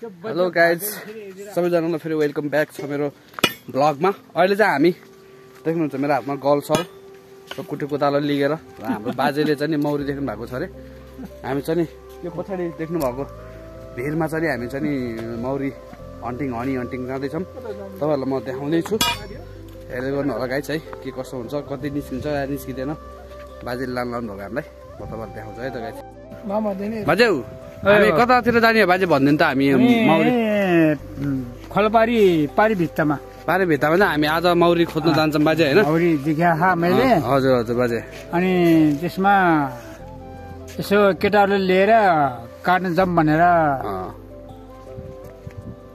Hello guys सबैजनालाई फेरि welcome back छ मेरो ब्लगमा। अहिले चाहिँ हामी देख्नुहुन्छ मेरो हातमा गल छ र कुटे कुतालो लिएर हाम्रो बाजेले चाहिँ मौरी देख्नु भएको छ अरे। हामी चाहिँ यो पछाडि देख्नु भएको भिरमा चाहिँ हामी चाहिँ मौरी हनी हन्टिङ जाँदैछौँ। तपाईँहरूलाई म देखाउँदैछु, हेर्दै गर्नु होला गाइज है के कस्तो हुन्छ, कति निस्किन्छ या निस्किँदैन। बाजेले लानु भएको हामीलाई म तपाईँलाई देखाउँछु है त गाइज। बाजे हामी कतातिर जाने बाजे भनिदिनु त। हामी मौरी खोलपारी पारी भित्तामा चाहिँ हामी आज मौरी खोज्न जान्छौँ बाजे होइन। मौरी देखा मैले हजुर हजुर बाजे। अनि त्यसमा यसो केटाहरूले लिएर काट्न जाऊँ भनेर।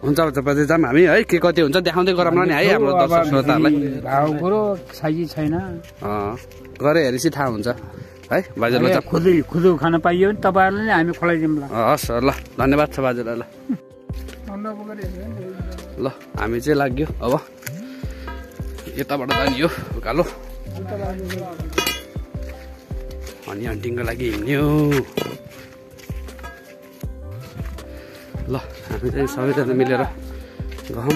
हुन्छ हुन्छ बाजे जाऊँ हामी है, के कति हुन्छ देखाउँदै गरौँला नि है हाम्रो दर्शक श्रोताहरूलाई। भाउ कुरो साइज छैन गरे हेरेपछि थाहा हुन्छ है बाजेलाई। खुदु खान पाइयो भने तपाईँहरूले नै हामी खुलाइदिउँला। हस् ल धन्यवाद छ बाजेलाई। ल हामी चाहिँ लाग्यो अब यताबाट जाने हो उकालो हनी हन्टिङको लागि हिँड्ने हो। ल हामी चाहिँ सबैजना मिलेर गयौँ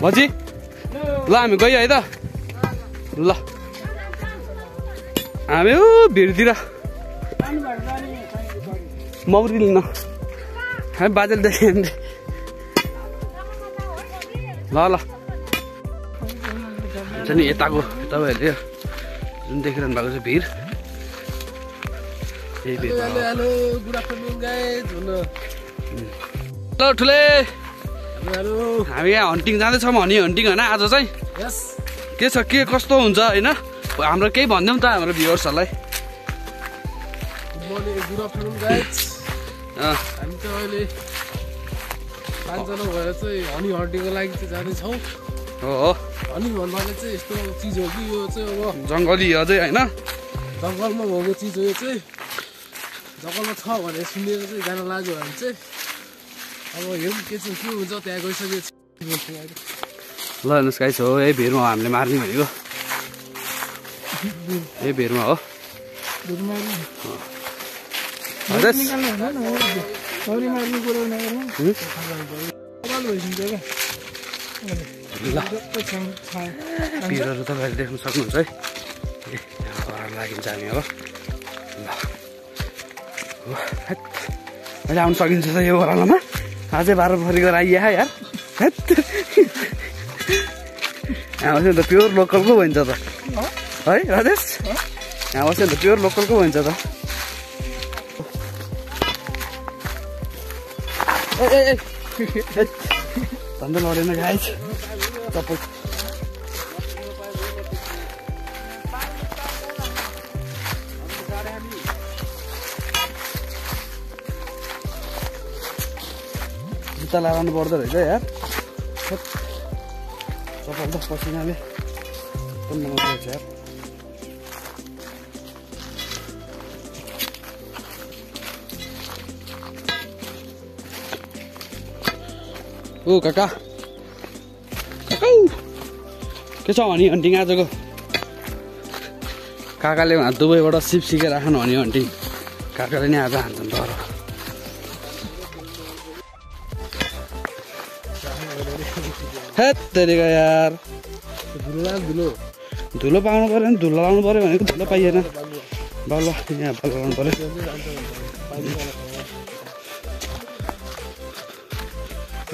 बजी। ल हामी गयो है त। ल हामी भिडतिर मौरी लिन हामी बाजेले देख्यो भने। ल ल नि यताको तपाईँहरूले जुन देखिरहनु भएको छ भिड, यही भिड। हेलो ठुले, हामी यहाँ हन्टिङ जाँदैछौँ। हनी हन्टिङ होइन आज चाहिँ के छ के कस्तो हुन्छ होइन हाम्रो केही भनिदिउँ त हाम्रो भ्युवर्सहरूलाई। हामी त अहिले 5 जना भएर चाहिँ हनी हन्टिङको लागि चाहिँ जाँदैछौँ। हो हनी भन्नाले चाहिँ यस्तो चिज हो कि यो चाहिँ अब जङ्गली अझै होइन, जङ्गलमा भएको चिज हो। यो चाहिँ जङ्गलमा छ भनेर सुनेर चाहिँ जान लाग्यो भने चाहिँ अब हेरौँ के चाहिँ के हुन्छ। त्यहाँ गइसकेपछि ल हेर्नुहोस् गाइस हो यही भिडमा हामीले मार्ने भनेको, यही भिडमा हो। भिडहरू तपाईँहरूले देख्न सक्नुहुन्छ है, यहाँ लागिन्छ हामी अब। ल अहिले आउनु सकिन्छ त यो ओह्रालोमा अझै 12 फरीको आइया यार। यहाँ बस्यो भने त प्योर लोकलको भइन्छ त है राजेश। यहाँ बस्यो भने त प्योर लोकलको भइन्छ त। धन्दा लडेन गाइस चप्पल। जुत्ता लगाउनु पर्दो रहेछ यार, चप्पल त पसिनाले पनि बनाउँदो रहेछ यार। ओ काका के छ हनी हन्टिङ आजको? काकाले दुबईबाट सिप सिकेर राख्नु हनी हन्टिङ। काकाले नै आज हान्छन् तर हेत्तेरिका यार। धुलो पाउनु पऱ्यो नि, धुलो लाउनु पऱ्यो भनेको धुलो पाइएन। बल्ल यहाँ बल्ल लाउनु पऱ्यो।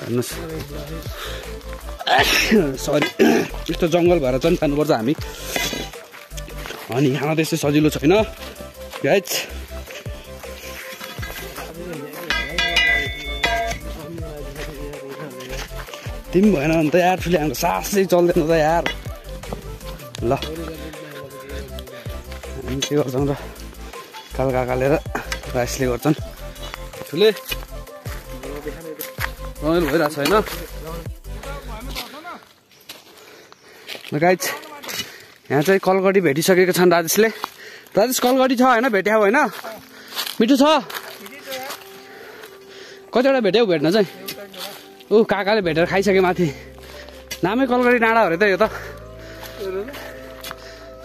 हेर्नुहोस् सरी यस्तो जङ्गल भएर चाहिँ खानुपर्छ हामी। अनि खान त्यस्तै सजिलो छैन गाइज। तिमी भएन भने त यार ठुले हाम्रो सासै चल्दैन त यार। ल हामी के गर्छौँ र काकाले र राइसले गर्छन्। ठुले रमाइलो भइरहेको छ होइन गाइज। यहाँ चाहिँ कलगढी भेटिसकेको छन् राजेशले। राजेश कलगढी छ होइन भेट्याउ होइन? मिठो छ? कतिवटा भेट्यौ भेट्न चाहिँ? काकाले भेटेर खाइसके माथि। नामै कलगढी डाँडा हो अरे त यो त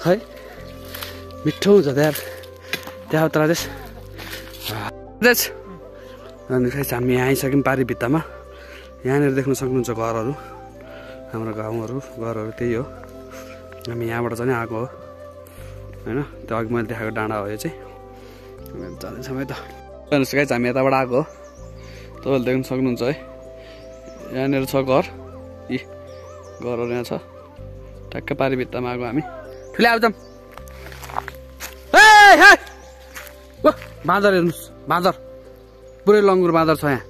खै। मिठो हुन्छ त यार त्यहाँ त राजेश। राजेश अनि गाइस हामी यहाँ आइसक्यौँ पारी भित्तामा। यहाँनिर देख्न सक्नुहुन्छ घरहरू, हाम्रो गाउँहरू घरहरू त्यही हो। हामी यहाँबाट चाहिँ आएको हो होइन, त्यो अघि मैले देखाएको डाँडा हो यो चाहिँ। जाँदैछौँ है त। हेर्नुहोस् गाइस हामी यताबाट आएको हो, तपाईँले देख्न सक्नुहुन्छ है। यहाँनिर छ घर, यी घरहरू यहाँ छ। ठ्याक्कै पारी भित्तामा आएको हामी। ठुलै आउँछौँ। बाँदर हेर्नुहोस्, बाँदर पुरै लङ्गुर बाँदर छ यहाँ।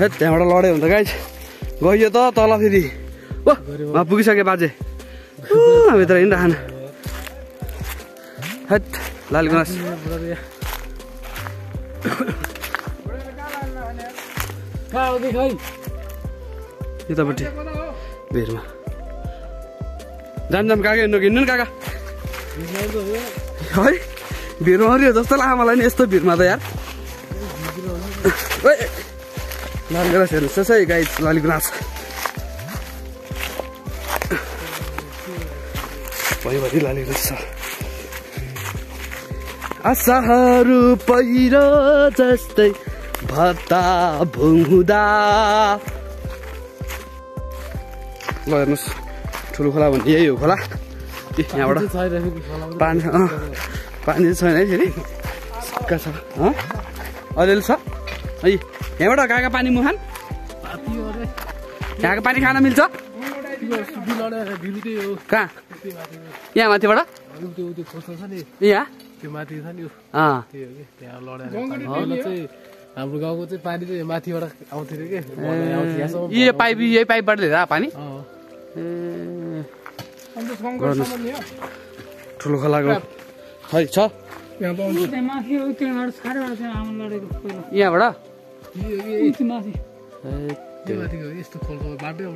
त्यहाँबाट लड्यो भने त गाइस गयो त तल फेरि। उहाँ पुगिसके बाजे भित्र हिँडिरहनु। हेट लाली गुनास यतापट्टि भिरमा जाम काका हिँड्नु नि काका है। भिरमा हरियो जस्तो लाग्यो मलाई नि यस्तो भिरमा त यार। लाली गुनास हेर्नुहोस् त्यसै गाइस, लाली गुनास भइभरि लाली गुनास छ। आशाहरू पहिरो जस्तै भत्ता भुङ्दा। ल हेर्नुहोस् ठुलो खोला भन्ने यही हो खोला। यहाँबाट पानी पानी छैन है फेरि, सुक्खा छ अलिअलि छ है। यहाँबाट गएको पानी मुहान, यहाँको पानी खान मिल्छ कहाँ? यहाँ माथिबाट यहाँ हाम्रो गाउँको चाहिँ पानी चाहिँ माथिबाट आउँथ्यो अरे के। यही पाइपबाट लिएर पानी। ठुलो खोलाको खै छ यहाँबाट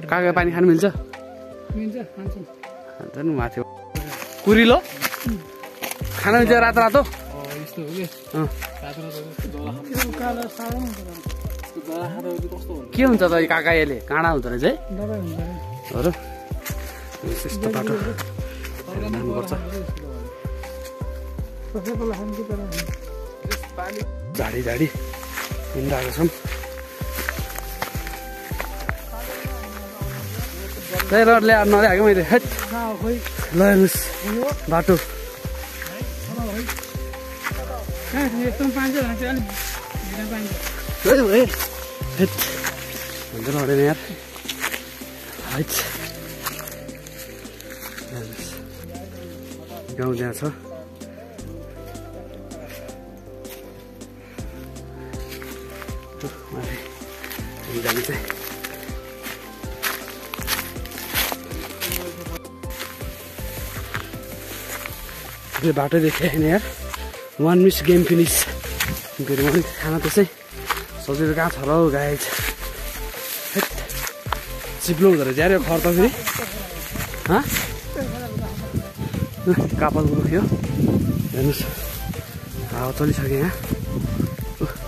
काका पानी खानु मिल्छ माथि। कुरिलो खानु मिल्छ रातो रातो। के हुन्छ त काका यसले? काँडा हुन्छ रहेछ है हो र। यस्तो बाटो जानुपर्छ। झाडी झाडी हिँडिरहेको छौँ। त्यही रडले नल्याएको मैले। हेट ल हेर्नुहोस् बाटो हुन्छ लडेन यार। गाउँ त्यहाँ छ। जाने चाहिँ बाटो देखेँ होइन यार। 1 मिस गेम फिनिस। फेरि मैले खाना त्यसै सजिलो कहाँ छ र हौ गाइज। चिप्लो हुँदो रहेछ यार यो खर त फेरि। कापल रुख्यो हेर्नुहोस्, हावा चलिसक्यो यहाँ।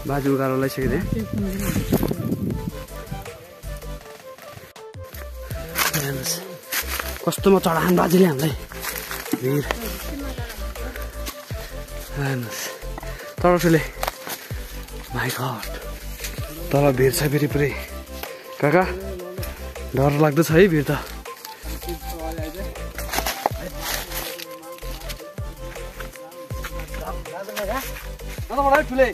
बाजे उकालो लगाइसक्यो त्यहाँ। हेर्नुहोस् कस्तोमा चढाहान बाजेले हामीलाई भिड। हेर्नुहोस् तल माइ गड तल भिड छ फेरि पुरै। काका डर लाग्दो छ है भिड त। ठुलै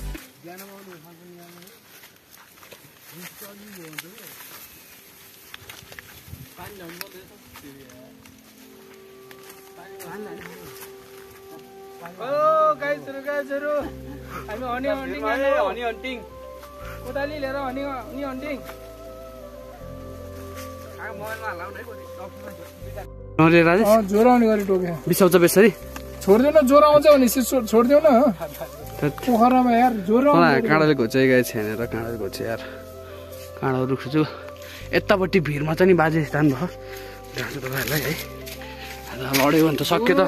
गाइजहरु हामी हनी हन्टिङ कोदाली लिएर हनी हन्टिङ ज्वरो आउने गरी टोक्यो। बिसाउँछ बेसरी छोडिदेऊ न, ज्वरो आउँछ भने छोडिदेऊ न पोखरामा यार ज्वरो। काँडाले घोचाइ गएको छैन र काँडाले घोचे यार। काँडा रुख्छु यतापट्टि भिरमा चाहिँ नि बाजे जानुभयो देखाउँछु तपाईँहरूलाई है। लड्यो भने त सक्यो त।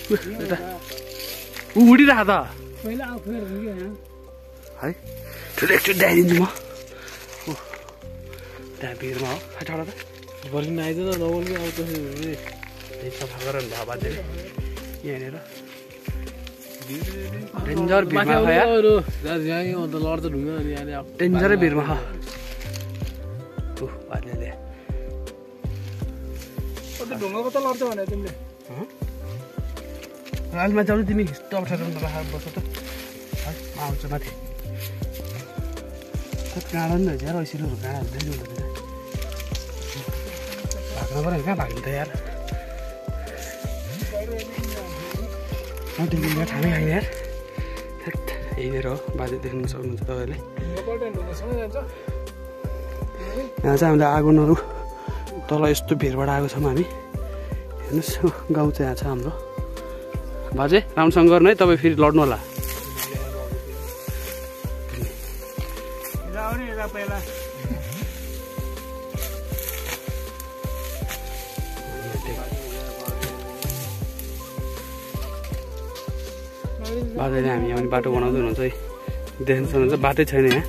ऊ उडिरह त पहिला आफूले रुग्यो यहाँ है ठुलो एकचोटि देखाइदिन्छु म त्यहाँ भिरमा हो खै टाढा त भर्किन आइदिएन नबोल्ने अब त्यसरी त्यही सफा गर नि बाजेले यहाँनिर डेन्जर भिरमा छ यार यहाँ अन्त लड्छ ढुङ्गा अनि यहाँ डेन्जरै भिरमा छ बाजेले ढुङ्गाको त लड्छ भने तिमीले रालमा जाऊ तिमी टपठार राखेर बस त है आउँछ माथि काँडा नि रहेछ यार ऐसिलोहरू काँडा हुँदैन भाग्न पऱ्यो कहाँ भाग्नु त यार तिमी ठानै खाने यार यहीँनिर हो बाजे देख्नु सक्नुहुन्छ तपाईँले यहाँ चाहिँ हामीले आगोनहरू तल यस्तो भिरबाट आएको छौँ हामी हेर्नुहोस् गाउँ चाहिँ यहाँ छ हाम्रो बाजे राम्रोसँग गर्नु है तपाईँ फेरि लड्नु होला बाजेले हामी यहाँ पनि बाटो बनाउँदै हुनुहुन्छ है देख्नु सक्नुहुन्छ बाटै छैन यहाँ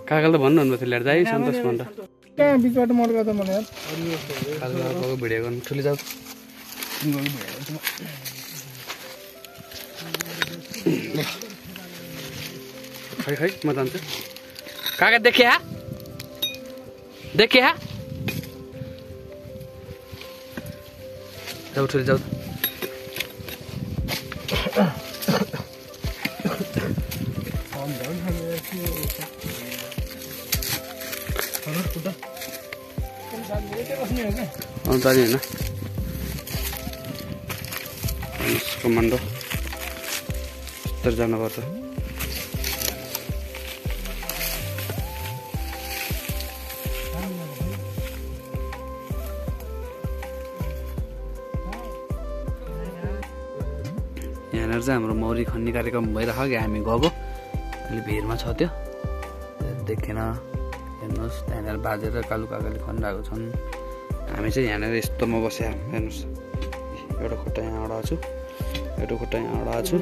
काकाले त भन्नुहुन्न थियो ल्याएर जाइ सन्तोष भन्छ कहाँ बिचबाट मर्का त मलाई काकाको भिडियो गर्नु ठुलो जाऊ खै खै म जान्छु काका देखे जाऊ ठुलो जाऊ आउँछ नि होइन कमान्डो यस्तरी जानुपर्छ यहाँनिर चाहिँ हाम्रो मौरी खन्ने कार्यक्रम भइरहेको कि हामी गएको अलि भिरमा छ त्यो देखेन हेर्नुहोस् त्यहाँनिर बाजे र कालु काकाले खनिरहेको छन् हामी चाहिँ यहाँनिर यस्तोमा बस्या हेर्नुहोस् एउटा खुट्टा यहाँ अडाएको छु एउटा खुट्टा यहाँ अडाएको छु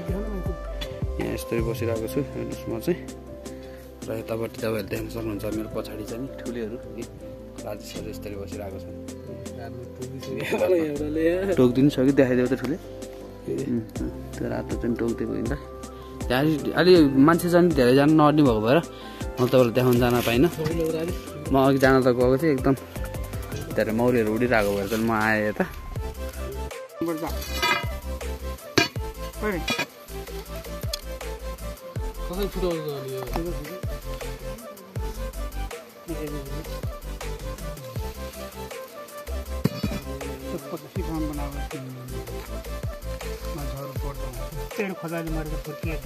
यहाँ यस्तरी बसिरहेको छु हेर्नुहोस् म चाहिँ र यतापट्टि तपाईँहरूले देख्न सक्नुहुन्छ मेरो पछाडि चाहिँ नि ठुलेहरू कि बाजेसहरू यस्तरी बसिरहेको छन् टोकिदिनु छ कि देखाइदियो त ठुले त्यो रातो चाहिँ टोकिदिएको होइन त्यहाँ अलि मान्छे चाहिँ धेरैजना नअड्ने भएको भएर म तपाईँलाई देखाउनु जान पाइनँ म अघि जान त गएको थिएँ एकदम धेरै मौरीहरू उडिरहेको भएर चाहिँ म आएँ यता कसरी फुटाउँछ तेल खोजाले मरेको फुर्किएर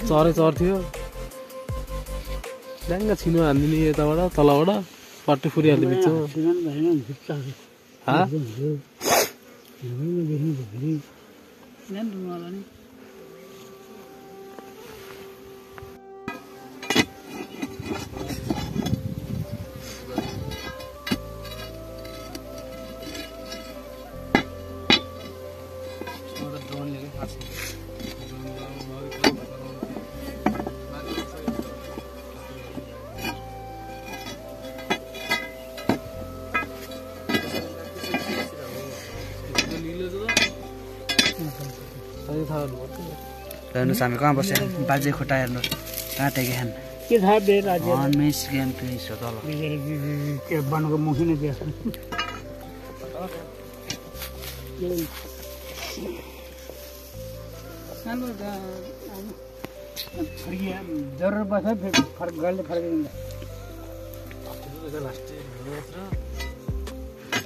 चरे चर्थ्यो ड्याङ्ग छिनो हानिदिने यताबाट तलबाट पट्टि फुरिहाल्ने बिचमा हेर्नुहोस् हामी कहाँ बस्यो बाजे खुट्टा हेर्नुहोस् कहाँ टेके खान के थाहा बे राज्य मिस गेम प्लिज हो तल के बनको मुखी नै देख्छ जरुर बस्छ फेरि फर्क गल्ले फर्किँदैन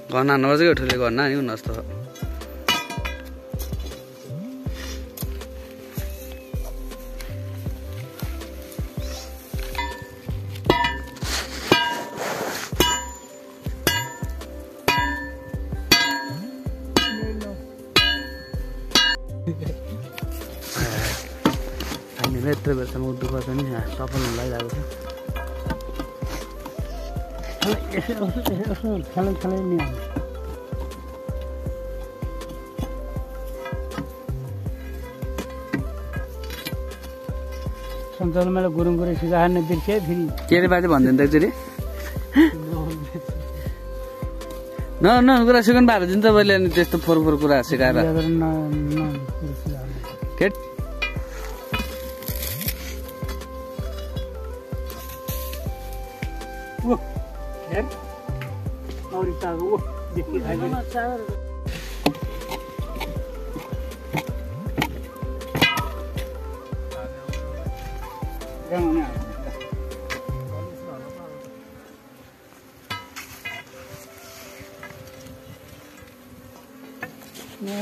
गर्न नबजेको ठुले गर्न नि उनीहरू त हामीलाई यत्रो बेरसम्म दुःख छ नि सफल हुन लागिरहेको छ खेलै नि सञ्चालन मैले गुरुङ गुरुङ सिकाएर नै बिर्सेँ फेरि के अरे बाजे भन्दैन त एकचोटि न कुरा सिकाउनु भएको छ नि तपाईँले अनि त्यस्तो फोहोर कुरा सिकाएर केट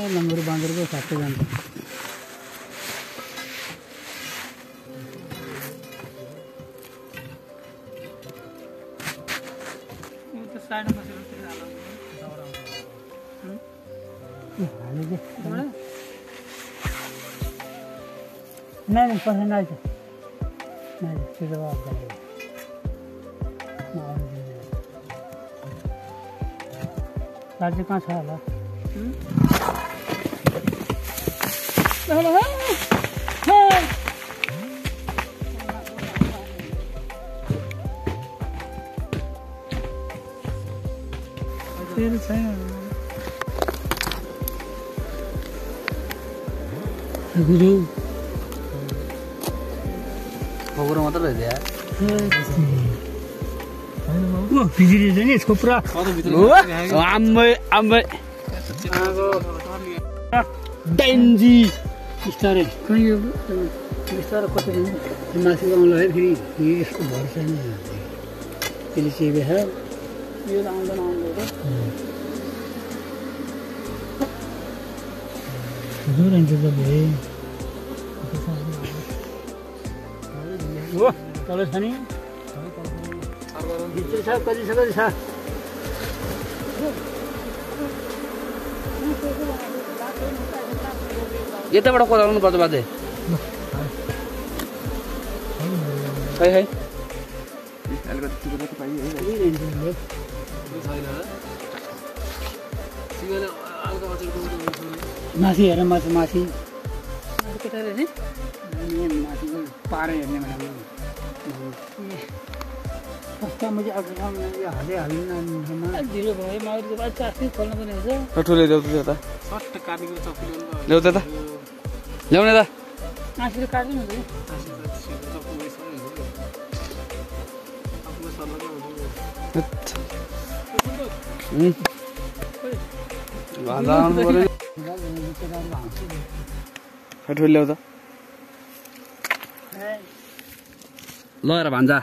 लङ्गुर बाँदरको साथै जान्छ नहीं पैसा नहीं राज्य कहाँ छ होला तेरो छैन गुरु खोगरो मात्र रहेछ यार ओ बिजुली छ नि यसको पुरा आम्मै डेन्जी बिस्तारै खै यो बिस्तारै कति दिन मासु आउँला है फेरि यसको भरोसा नै त्यसले चेपेछ यो आउँदैन जोर आइन्छ त भए ओ तल छ नि भित्र छ कति छ यताबाट कोदाउनु पर्छ बाजे है है माथि हेर माथि माथि पारे हेर्ने भनेको कस्ता मुझे ढिलो भयो माउरीको बाछा अस्ति खोल्नु पनि हुन्छ ठुलो ल्याउ त त सट्ट काटेको चक्कु ल्याउ त ल्याउने त आँसीले काट्नु हुन्छ ठुलो ल्याउ त ल हेर भान्जा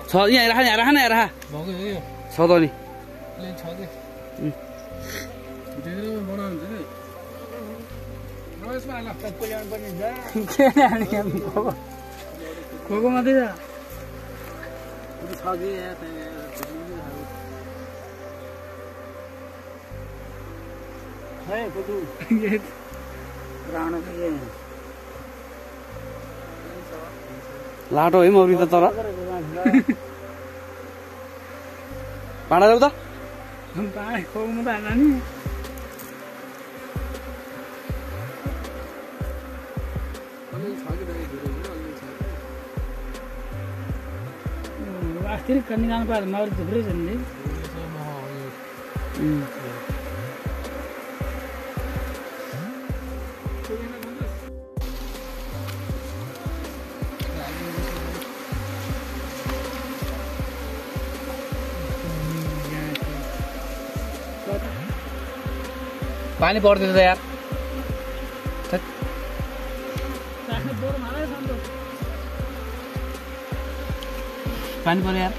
छ यहाँ राख न छ त नि खोको मात्रै लाटो है मौरी त तर भाँडा ल्याउ त खोक्नु त हाल्ला नि अस्ति कन्नी जानु पायो माउरी थुप्रै छ नि पानी पर्दैन त यार पानी पर्यो यार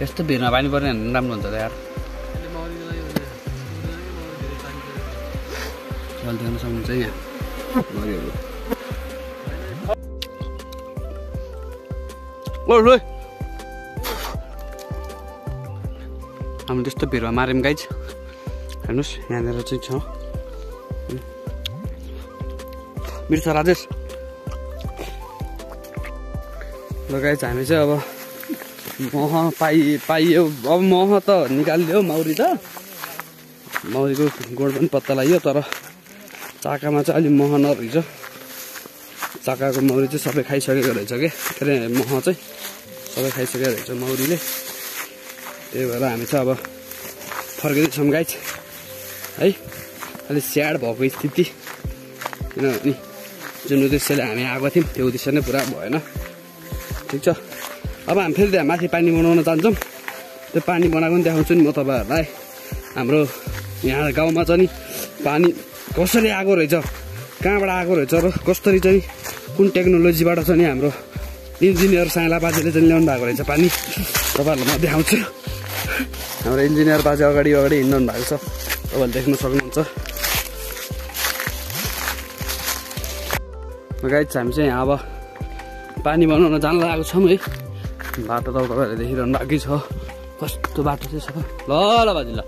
यस्तो भिरमा पानी पर्ने राम्रो हुन्छ त यार चल देख्न सक्नुहुन्छ यहाँ मौरीहरू हामी त्यस्तो भिरमा मार्यौँ गाइज हेर्नुहोस् यहाँनिर चाहिँ छ बिर्स राजेश ल गाइज हामी चाहिँ अब मह पाइयो अब मह त निकालिदियो मौरी त मौरीको गोड पनि पत्ता लाग्यो तर चाकामा चाहिँ अलि मह नरहेछ चाकाको मौरी चाहिँ सबै खाइसकेको रहेछ के अरे मह चाहिँ सबै खाइसकेको रहेछ मौरीले त्यही भएर हामी चाहिँ अब फर्किँदैछौँ गाइज है अलिक स्याड भएको स्थिति किनभने जुन उद्देश्यले हामी आएको थियौँ त्यो उद्देश्य नै पुरा भएन ठिक छ अब हामी फेरि त्यहाँ माथि पानी बनाउन जान्छौँ त्यो पानी बनाएको पनि देखाउँछु नि म तपाईँहरूलाई हाम्रो यहाँ गाउँमा चाहिँ नि पानी कसरी आएको रहेछ कहाँबाट आएको रहेछ र कसरी चाहिँ कुन टेक्नोलोजीबाट चाहिँ नि हाम्रो इन्जिनियर साइला बाजेले चाहिँ ल्याउनु भएको रहेछ पानी तपाईँहरूलाई म देखाउँछु हाम्रो इन्जिनियर बाजे अगाडि हिँड्नु भएको छ तपाईँहरूले देख्न सक्नुहुन्छ गाइज हामी चाहिँ यहाँ अब पानी बनाउन जान लागेको छौँ है बाटो त तपाईँहरूले देखिरहनु बाँकी छ कस्तो बाटो चाहिँ छ ल ल बाजे ल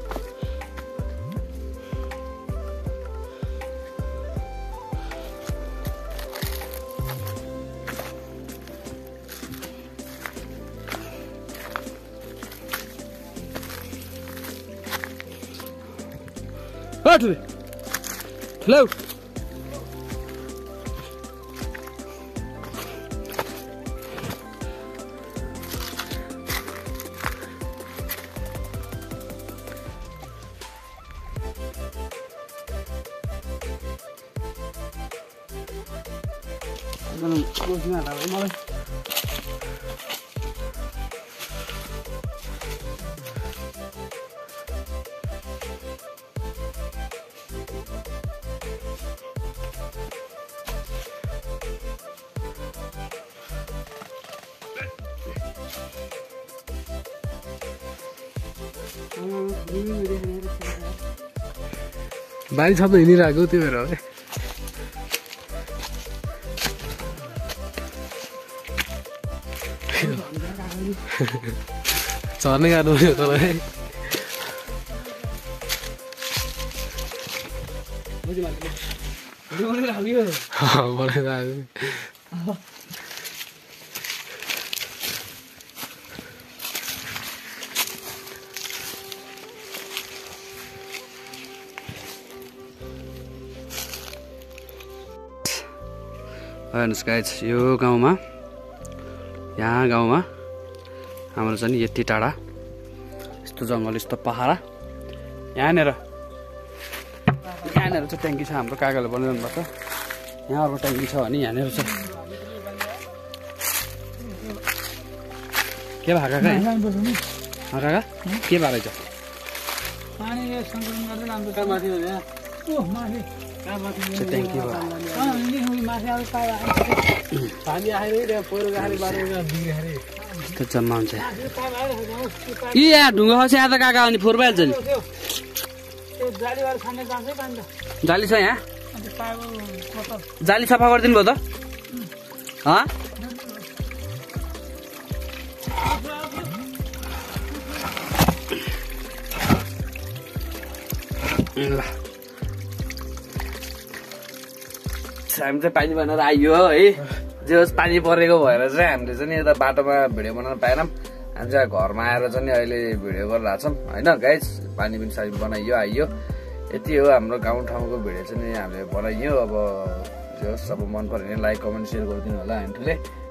ठुलो मलाई बारी छ त हिँडिरहेको त्यो भएर है चर्ने गाह्रो भयो तँलाई हेर्नुहोस् गाइज यो गाउँमा यहाँ गाउँमा हाम्रो चाहिँ यति टाढा यस्तो जङ्गल यस्तो पहाडा यहाँनिर चाहिँ ट्याङ्की छ हाम्रो काकाले बनाइरहनु भएको यहाँ अर्को ट्याङ्की छ भने यहाँनिर छ के भएको काका काका के भएको रहेछ ट्याङ्की यस्तो जम्मा हुन्छ यहाँ ढुङ्गा खसी यहाँ त काका अनि फोहोर भइहाल्छ नि जाली छ यहाँ जाली सफा गरिदिनु भयो त ल हामी चाहिँ पानी बनाएर आइयो है जे होस् पानी परेको भएर चाहिँ हामीले चाहिँ नि यता बाटोमा भिडियो बनाउन पाएनौँ हामी चाहिँ घरमा आएर चाहिँ अहिले भिडियो गरिरहेको छौँ होइन गाइज पानी पनि साइड बनाइयो आइयो यति हो हाम्रो गाउँठाउँको भिडियो चाहिँ नि हामीले बनाइयो अब जे होस् अब मन पऱ्यो भने लाइक कमेन्ट सेयर गरिदिनु होला हामीहरूले